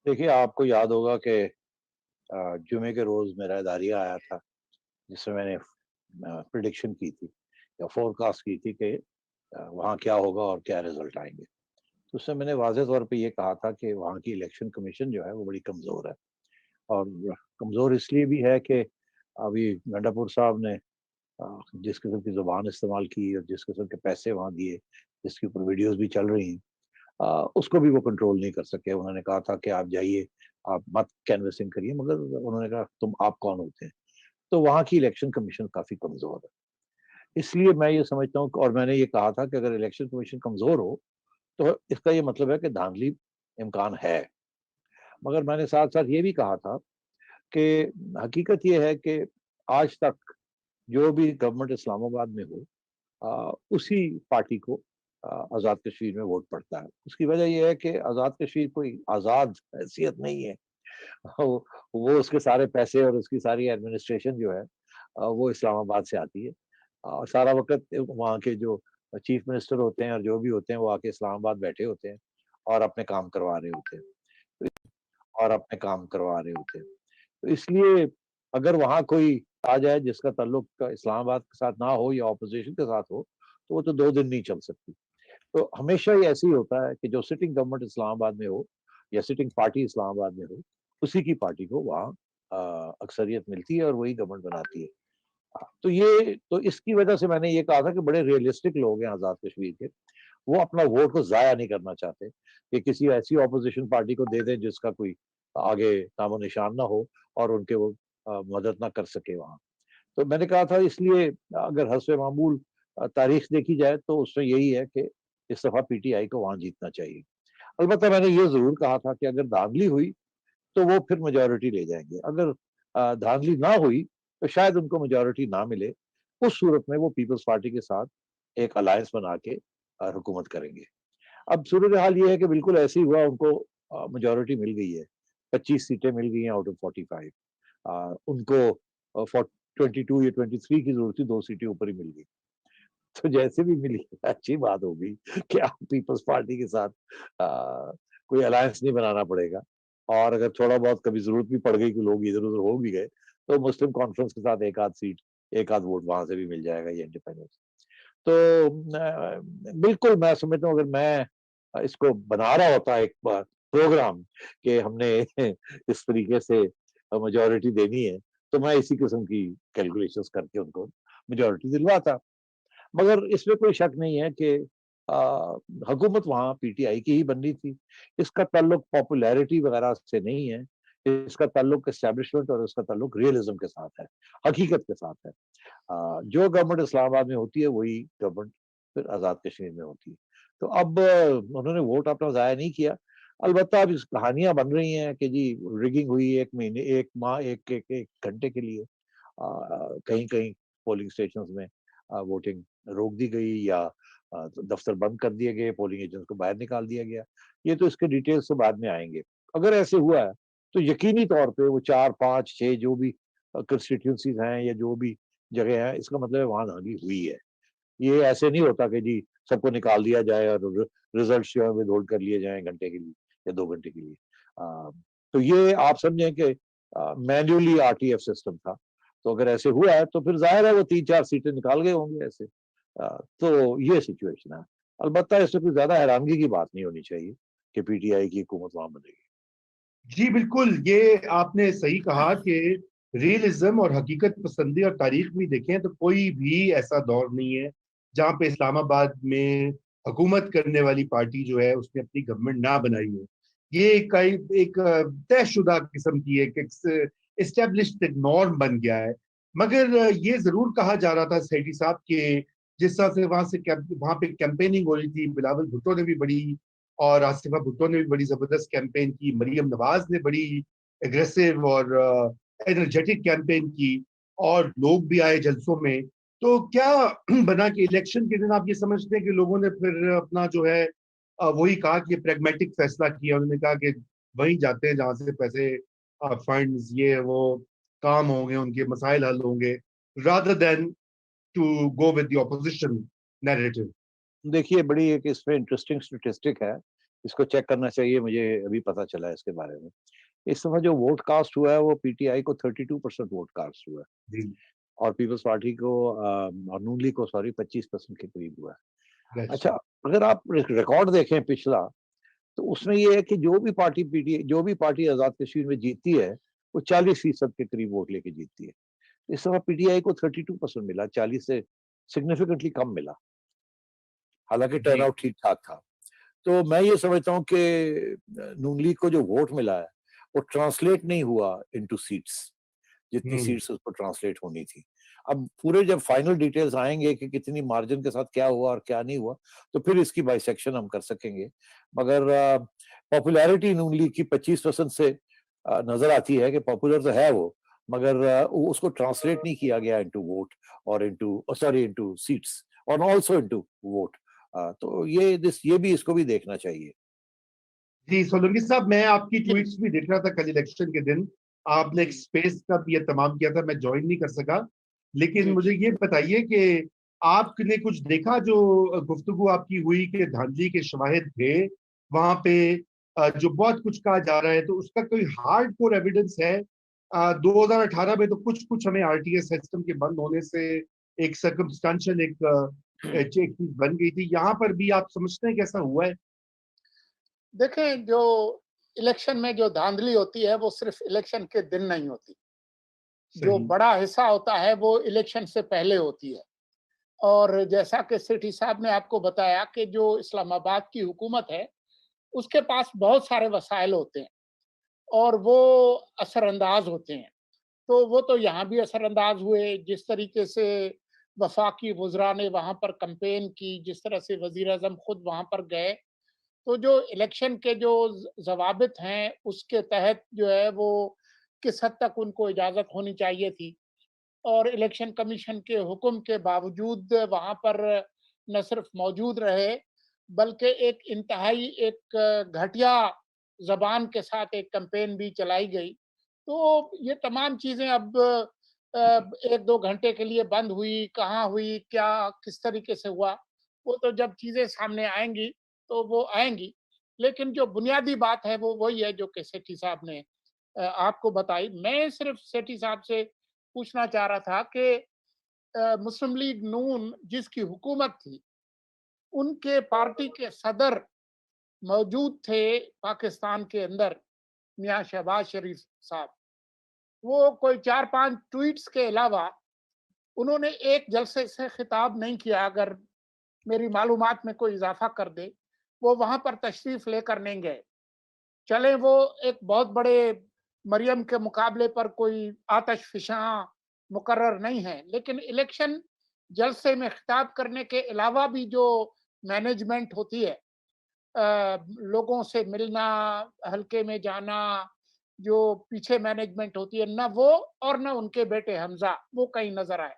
देखिए, आपको याद होगा कि जुमे के रोज़ मेरा इदारिया आया था, जिसमें मैंने प्रेडिक्शन की थी या फ़ोरकास्ट की थी कि वहाँ क्या होगा और क्या रिज़ल्ट आएँगे। तो उसमें मैंने वाज़ह तौर पे ये कहा था कि वहाँ की इलेक्शन कमीशन जो है, वो बड़ी कमज़ोर है और कमज़ोर इसलिए भी है कि अभी गंडापुर साहब ने जिस किस्म की ज़ुबान इस्तेमाल की और जिस किस्म के पैसे वहाँ दिए, जिसके ऊपर वीडियोज़ भी चल रही हैं, उसको भी वो कंट्रोल नहीं कर सके। उन्होंने कहा था कि आप जाइए, आप मत कैन्वसिंग करिए, मगर उन्होंने कहा तुम आप कौन होते हैं? तो वहाँ की इलेक्शन कमीशन काफ़ी कमज़ोर है। इसलिए मैं ये समझता हूँ और मैंने ये कहा था कि अगर इलेक्शन कमीशन कमज़ोर हो, तो इसका ये मतलब है कि धांधली इम्कान है। मगर मैंने साथ-साथ ये भी कहा था कि हकीकत ये है कि आज तक जो भी गवर्नमेंट इस्लामाबाद में हो, उसी पार्टी को आज़ाद कश्मीर में वोट पड़ता है। उसकी वजह ये है कि आज़ाद कश्मीर कोई आज़ाद हैसियत नहीं है। वो उसके सारे पैसे और उसकी सारी एडमिनिस्ट्रेशन जो है वो इस्लामाबाद से आती है। और सारा वक़्त वहाँ के जो चीफ मिनिस्टर होते हैं और जो भी होते हैं वो आके इस्लामाबाद बैठे होते हैं और अपने काम करवा रहे होते हैं और अपने काम करवा रहे होते हैं। तो इसलिए अगर वहाँ कोई आ जाए जिसका ताल्लुक इस्लामाबाद के साथ ना हो या ऑपोज़िशन के साथ हो, तो वो तो 2 दिन नहीं चल सकती। तो हमेशा ही ऐसे ही होता है कि जो सिटिंग गवर्नमेंट इस्लामाबाद में हो या सिटिंग पार्टी इस्लामाबाद में हो, उसी की पार्टी को वहाँ अक्सरियत मिलती है और वही गवर्नमेंट बनाती है। तो इसकी वजह से मैंने ये कहा था कि बड़े रियलिस्टिक लोग हैं आज़ाद कश्मीर के। वो अपना वोट को ज़ाया नहीं करना चाहते कि किसी ऐसी ऑपोज़िशन पार्टी को दे दें जिसका कोई आगे नामो-निशान ना हो और उनके वो मदद ना कर सके वहाँ। तो मैंने कहा था इसलिए अगर हस्ब मामूल तारीख देखी जाए तो उसमें यही है कि इस दफ़ा पीटीआई को वहाँ जीतना चाहिए। अलबत्ता मैंने ये ज़रूर कहा था कि अगर धांधली हुई तो वो फिर मेजॉरिटी ले जाएँगे। अगर धांधली ना हुई तो शायद उनको मेजॉरिटी ना मिले। उस सूरत में वो पीपल्स पार्टी के साथ एक अलायंस बना के हुकूमत करेंगे। अब सूरत-ए-हाल ये है कि बिल्कुल ऐसे ही हुआ उनको मेजॉरिटी मिल गई है। 25 सीटें मिल गई हैं आउट ऑफ 45। उनको फॉर 22 या 23 की ज़रूरत थी, 2 सीटें ऊपर ही मिल गई। तो जैसे भी मिली अच्छी बात हो गई कि अब पीपल्स पार्टी के साथ कोई अलायंस नहीं बनाना पड़ेगा और अगर थोड़ा बहुत कभी ज़रूरत भी पड़ गई कि लोग इधर-उधर हो भी गए, तो मुस्लिम कॉन्फ्रेंस के साथ 1 आध सीट, 1 आध वोट वहाँ से भी मिल जाएगा या इंडिपेंडेंस। तो बिल्कुल मैं समझता हूँ अगर मैं इसको बना रहा होता एक बार प्रोग्राम कि हमने इस तरीके से मेजॉरिटी देनी है, तो मैं इसी किस्म की कैलकुलेशंस करके उनको मेजॉरिटी दिलवाता। मगर इसमें कोई शक नहीं है कि अ, हुकूमत वहाँ पीटीआई की ही बननी थी। इसका ताल्लुक पॉपुलैरिटी वगैरह से नहीं है। इसका ताल्लुक एस्टेब्लिशमेंट और इसका ताल्लुक रियलिज़्म के साथ है, हकीकत के साथ है। जो गवर्नमेंट इस्लामाबाद में होती है वही गवर्नमेंट फिर आज़ाद कश्मीर में होती है। तो अब उन्होंने वोट अपना ज़ाया नहीं किया। अलबत्ता अब इस कहानियाँ बन रही हैं कि जी रिगिंग हुई 1 महीने 1 माह 1 घंटे के लिए। कहीं-कहीं पोलिंग स्टेशंस में वोटिंग रोक दी गई या दफ्तर बंद कर दिए गए, पोलिंग एजेंट्स को बाहर निकाल दिया गया। ये तो इसके डिटेल्स तो बाद में आएँगे। अगर ऐसे हुआ है, तो यकीनी तौर पे वो 4, 5, 6 जो भी कंस्टिट्यूएंसीज़ हैं या जो भी जगह है, इसका मतलब है वहाँ धांधली हुई है। ये ऐसे नहीं होता कि जी सबको निकाल दिया जाए और रिजल्ट्स जो है विथहोल्ड कर लिए जाएँ घंटे के लिए या 2 घंटे के लिए। तो ये आप समझें कि मैन्युअली आरटीएफ सिस्टम था। तो अगर ऐसे हुआ है तो फिर ज़ाहिर है वो 3-4 सीटें निकाल गए होंगे ऐसे। तो ये सिचुएशन है। अलबत्ता इसमें कोई ज़्यादा हैरानगी की बात नहीं होनी चाहिए कि पीटीआई की हुकूमत वहाँ बनेगी। जी बिल्कुल, ये आपने सही कहा कि रियलिज्म और हकीकत पसंदी और तारीख भी देखें तो कोई भी ऐसा दौर नहीं है जहाँ पे इस्लामाबाद में हुकूमत करने वाली पार्टी जो है उसने अपनी गवर्नमेंट ना बनाई हो। ये कई एक तयशुदा किस्म की एक एस्टेब्लिश्ड एक नॉर्म बन गया है। मगर ये जरूर कहा जा रहा था सैदी साहब के जिस तरह से वहां पे कैंपेनिंग हो रही थी, बिलावल भुट्टो ने भी बड़ी और आसिफा भुट्टो ने भी बड़ी जबरदस्त कैंपेन की, मरियम नवाज ने बड़ी एग्रेसिव और एनर्जेटिक कैंपेन की और लोग भी आए जलसों में। तो क्या बना कि इलेक्शन के दिन आप ये समझते हैं कि लोगों ने फिर अपना जो है वही कहा कि प्रैग्मेटिक फैसला किया, उन्होंने कहा कि वहीं जाते हैं जहां से पैसे फंड्स ये वो काम होंगे, उनके मसाइल हल होंगे, rather than to go with the opposition narrative. देखिए बड़ी एक इसमें इंटरेस्टिंग स्टैटिस्टिक है इसको चेक करना चाहिए, मुझे अभी पता चला है इसके बारे में। इस दफ़ा जो वोट कास्ट हुआ है वो पीटीआई को 32% वोट कास्ट हुआ है जी, और पीपल्स पार्टी को और नून लीग को सॉरी 25% के करीब हुआ है। दैट्स अच्छा, अगर आप रिकॉर्ड देखें पिछला, तो उसमें ये है कि जो भी पार्टी आज़ाद कश्मीर में जीतती है, वो 40% के करीब वोट लेके जीतती है। इस दफ़ा पीटीआई को 32% मिला, 40 से सिग्निफिकेंटली कम मिला। हालाँकि जी। टर्नआउट ठीक-ठाक था। तो मैं ये समझता हूँ कि नून लीग को जो वोट मिला है, वो ट्रांसलेट नहीं हुआ इंटू सीट्स, जितनी हुँ, सीट्स उसको ट्रांसलेट होनी थी। अब पूरे जब फाइनल डिटेल्स आएँगे कि कितनी मार्जिन के साथ क्या हुआ और क्या नहीं हुआ, तो फिर इसकी बाइसेक्शन हम कर सकेंगे। मगर पॉपुलैरिटी नून लीग की 25% से नज़र आती है कि पॉपुलर तो है वो, मगर उसको ट्रांसलेट नहीं किया गया इंटू वोट और इंटू सीट्स और आल्सो इंटू वोट। तो ये भी इसको भी देखना चाहिए। जी, सोलंकी साहब, मैं आपकी ट्वीट्स भी देख रहा था कल इलेक्शन के दिन। आपने एक स्पेस का ये तमाम किया था, मैं जॉइन नहीं कर सका। लेकिन जी मुझे ये बताइए कि आपने कुछ देखा जो गुफ्तगू आपकी हुई कि धांधली के शवाहिद थे वहां पे, जो बहुत कुछ कहा जा रहा है, तो उसका कोई हार्ड कोर एविडेंस है? 2018 में तो कुछ कुछ हमें आरटीएस सिस्टम के बंद होने से एक सर्कमस्टेंशियल एक चीज बन गई थी, यहाँ पर भी आप समझते हैं कैसा हुआ है? देखें, जो इलेक्शन में जो धांधली होती है वो सिर्फ इलेक्शन के दिन नहीं होती। जो सही। बड़ा हिस्सा होता है वो इलेक्शन से पहले होती है। और जैसा कि सेठी साहब ने आपको बताया कि जो इस्लामाबाद की हुकूमत है, उसके पास बहुत सारे वसाइल होते हैं और वो असरअंदाज होते हैं। तो वो तो यहाँ भी असरअंदाज हुए। जिस तरीके से वफाकी वुज़रा ने वहाँ पर कैंपेन की, जिस तरह से वज़ीर आज़म खुद वहाँ पर गए, तो जो इलेक्शन के जो ज़वाबित हैं, उसके तहत जो है वो किस हद तक उनको इजाज़त होनी चाहिए थी। और इलेक्शन कमीशन के हुक्म के बावजूद वहाँ पर न सिर्फ मौजूद रहे, बल्कि एक इंतहाई एक घटिया ज़बान के साथ एक कैंपेन भी चलाई गई। तो ये तमाम चीज़ें अब 1-2 घंटे के लिए बंद हुई, कहाँ हुई, क्या किस तरीके से हुआ, वो तो जब चीज़ें सामने आएँगी, तो वो आएँगी। लेकिन जो बुनियादी बात है, वो वही है जो कि सेठी साहब ने आपको बताई। मैं सिर्फ सेठी साहब से पूछना चाह रहा था कि मुस्लिम लीग नून जिसकी हुकूमत थी, उनके पार्टी के सदर मौजूद थे पाकिस्तान के अंदर, मियाँ शहबाज शरीफ साहब। वो कोई 4-5 ट्वीट्स के अलावा उन्होंने एक जलसे से खिताब नहीं किया, अगर मेरी मालूमात में कोई इज़ाफ़ा कर दे। वो वहाँ पर तशरीफ़ लेकर नहीं गए। चले वो एक बहुत बड़े मरियम के मुकाबले पर कोई आतशफ़िशां मुकर्रर नहीं है, लेकिन इलेक्शन जलसे में खिताब करने के अलावा भी जो मैनेजमेंट होती है, लोगों से मिलना, हल्के में जाना, जो पीछे मैनेजमेंट होती है, ना वो और ना उनके बेटे हमज़ा वो कहीं नज़र आए।